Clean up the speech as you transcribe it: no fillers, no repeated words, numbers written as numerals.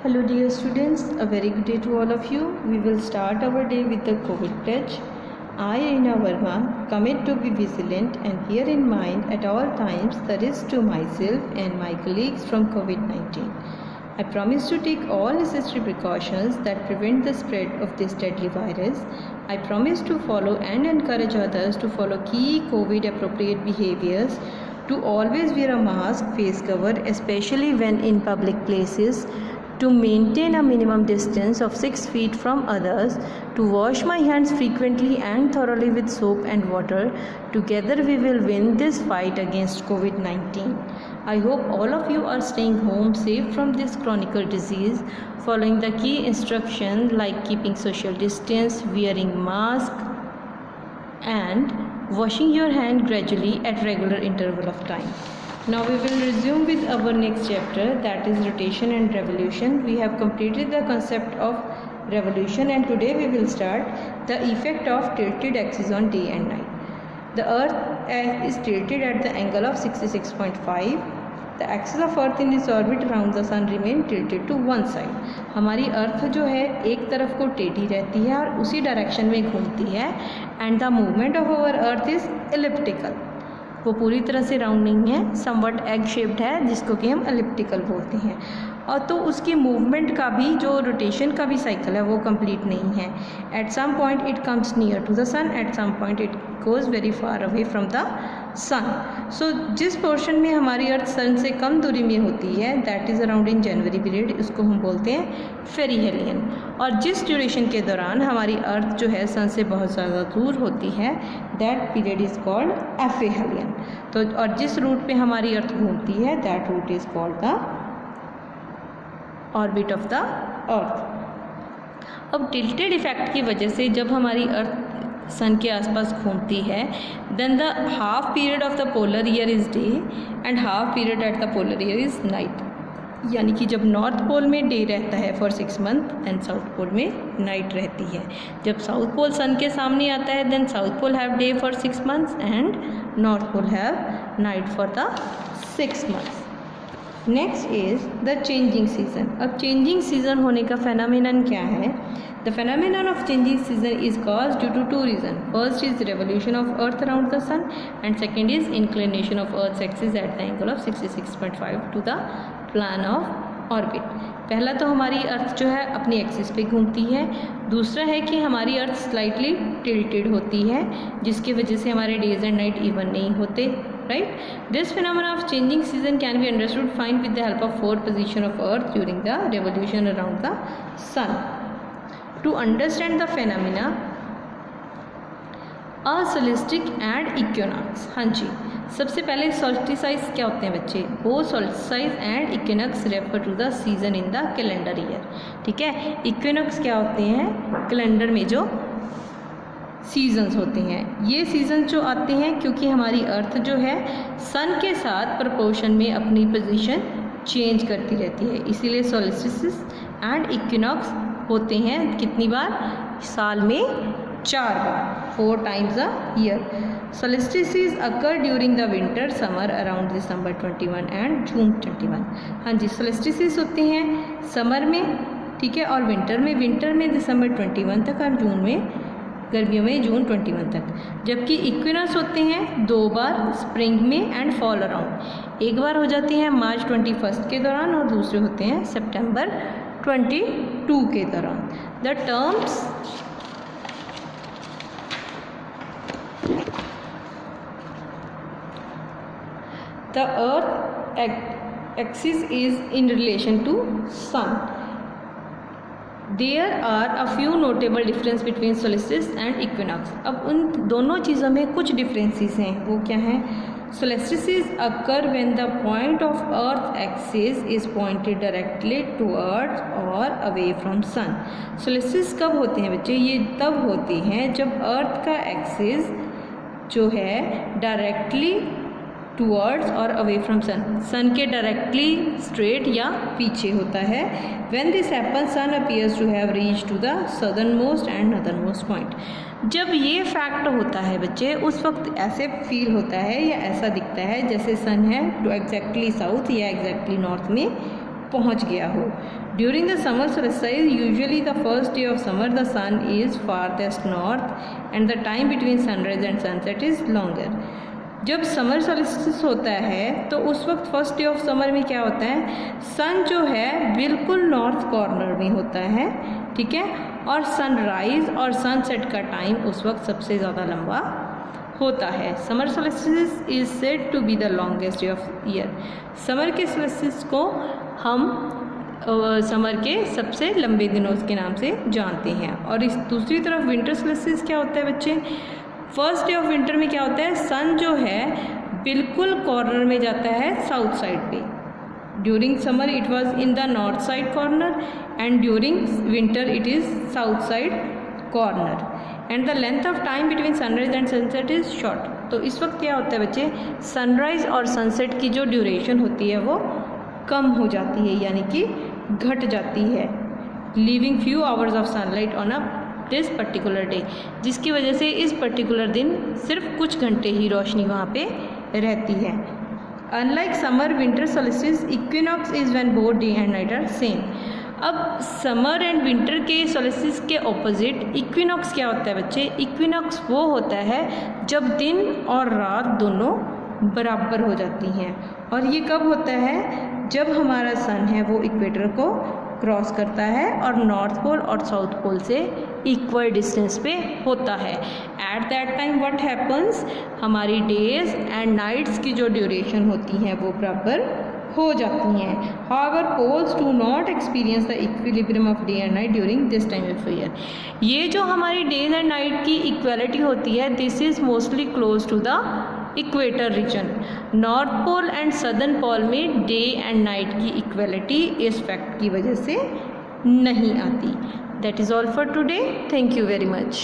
Hello dear students, a very good day to all of you. We will start our day with the COVID pledge. I, Reena Verma, commit to be vigilant and bear in mind at all times the risk to myself and my colleagues from COVID-19. I promise to take all necessary precautions that prevent the spread of this deadly virus. I promise to follow and encourage others to follow key COVID appropriate behaviors, to always wear a mask, face cover, especially when in public places, to maintain a minimum distance of 6 feet from others, to wash my hands frequently and thoroughly with soap and water. Together we will win this fight against COVID-19. I hope all of you are staying home safe from this chronic disease, following the key instructions like keeping social distance, wearing mask, and washing your hand gradually at regular interval of time. Now we will resume with our next chapter, that is rotation and revolution. We have completed the concept of revolution and today we will start the effect of tilted axis on day and night. The earth is tilted at the angle of 66.5. The axis of earth in its orbit around the sun remain tilted to one side. हमारी अर्थ जो है एक तरफ को टेढ़ी रहती है और उसी डायरेक्शन में घूमती है and the movement of our earth is elliptical. वो पूरी तरह से राउंड नहीं है, समवट एग शेप्ड है जिसको कि हम एलिप्टिकल बोलते हैं. और तो उसकी मूवमेंट का भी जो रोटेशन का भी साइकिल है वो कंप्लीट नहीं है. At some point it comes near to the sun, at some point it goes very far away from the sun. So जिस पोर्शन में हमारी अर्थ सन से कम दूरी में होती है that is around in January period, उसको हम बोलते हैं फेरिहेलियन. और जिस ड्यूरेशन के दौरान हमारी अर्थ जो है सन से बहुत ज़्यादा दूर होती है that period is called aphelion. तो और जिस रूट पे हमारी अर्थ घूमती है that route is called the orbit of the earth. अब टिल्टेड इफेक्ट की वजह से जब हमारी अर्थ सन के आसपास घूमती है then the half period of the polar year is day and half period at the polar year is night. यानी कि जब नॉर्थ पोल में डे रहता है for 6 month and south pole में नाइट रहती है. जब साउथ पोल सन के सामने आता है then south pole have day for 6 months and north pole have night for the 6 months. Next is the changing season. अब चेंजिंग सीजन होने का फेनोमेनन क्या है? The phenomenon of changing season is cause due to 2 reason. First is revolution of earth around the sun and second is inclination of earth axis at the angle of 66.5 to the plan of orbit. पहला तो हमारी अर्थ जो है अपनी axis पे घूमती है. दूसरा है कि हमारी अर्थ स्लाइटली टिल्टेड होती है जिसकी वजह से हमारे डेज एंड नाइट इवन नहीं होते. Right. This phenomena of changing season can be understood fine with the help of 4 position of earth during the revolution around the sun. To understand the phenomena solstice and equinox. हाँ जी, सबसे पहले सोल्स्टिसाइज क्या होते हैं बच्चे? वो solstices and equinox refer to the season in the calendar year. ठीक है. इक्विनॉक्स क्या होते हैं? कैलेंडर में जो सीजन्स होते हैं. ये सीजन जो आते हैं क्योंकि हमारी अर्थ जो है सन के साथ प्रपोर्शन में अपनी पोजीशन चेंज करती रहती है, इसीलिए सोल्स्टिस एंड इक्विनॉक्स होते हैं कितनी बार? साल में 4 बार, 4 times a year. Solstices occur during the winter, summer around December 21 and June 21. हाँ जी, solstices होते हैं समर में, ठीक है, और विंटर में दिसंबर 21 तक और जून में, गर्मियों में जून 21 तक. जबकि इक्विनॉक्स होते हैं 2 बार, स्प्रिंग में एंड फॉल अराउंड. एक बार हो जाती हैं मार्च 21 के दौरान और दूसरे होते हैं सितंबर 22 के दौरान. The terms the earth axis is in relation to sun. There are a few notable difference between solstice and equinox. अब उन दोनों चीज़ों में कुछ differences हैं. वो क्या हैं? Solstices occur when the point of earth axis is pointed directly towards or away from sun. Solstices कब होते हैं बच्चे? ये तब होती हैं जब अर्थ का एक्सिस जो है डायरेक्टली टूवर्ड्स और अवे फ्रॉम सन, सन के डायरेक्टली स्ट्रेट या पीछे होता है. When this happen sun appears to have reach to the southernmost and northernmost point. जब ये फैक्ट होता है बच्चे उस वक्त ऐसे फील होता है या ऐसा दिखता है जैसे सन है टू एग्जैक्टली साउथ या एग्जैक्टली नॉर्थ में पहुंच गया हो। During the summer solstice usually the first day of summer the sun is farthest north and the time between sunrise and sunset is longer. जब समर सोल्स्टिस होता है तो उस वक्त फर्स्ट डे ऑफ समर में क्या होता है, सन जो है बिल्कुल नॉर्थ कॉर्नर में होता है, ठीक है, और सनराइज और सनसेट का टाइम उस वक्त सबसे ज़्यादा लंबा होता है। Summer solstice is said to be the longest day of year. Summer के सोल्स्टिस को हम समर के सबसे लंबे दिनों के नाम से जानते हैं। और इस दूसरी तरफ विंटर सोल्स्टिस क्या होता है बच्चे, फर्स्ट डे ऑफ विंटर में क्या होता है, सन जो है बिल्कुल कॉर्नर में जाता है साउथ साइड पे। During summer it was in the north side corner and during winter it is south side corner and the length of time between sunrise and sunset is short. तो इस वक्त क्या होता है बच्चे, सनराइज और sunset की जो ड्यूरेशन होती है वो कम हो जाती है, यानी कि घट जाती है, leaving few hours of sunlight on a this particular day, जिसकी वजह से इस पर्टिकुलर दिन सिर्फ कुछ घंटे ही रोशनी वहाँ पे रहती है। Unlike summer winter solstice equinox is when both day and night are same. अब समर एंड विंटर के सोल्स्टिस के ऑपोजिट इक्विनॉक्स क्या होता है बच्चे, इक्विनॉक्स वो होता है जब दिन और रात दोनों बराबर हो जाती हैं। और ये कब होता है, जब हमारा सन है वो इक्वेटर को क्रॉस करता है और नॉर्थ पोल और साउथ पोल से इक्वल डिस्टेंस पे होता है। At that time what happens, हमारी डेज एंड नाइट्स की जो ड्यूरेशन होती हैं वो बराबर हो जाती हैं। However poles do not experience the equilibrium of day and night during this time of year. ये जो हमारी डेज एंड नाइट की इक्वलिटी होती है, this is mostly close to the equator region. North pole and southern pole में day and night की equality इस fact की वजह से नहीं आती। That is all for today. Thank you very much.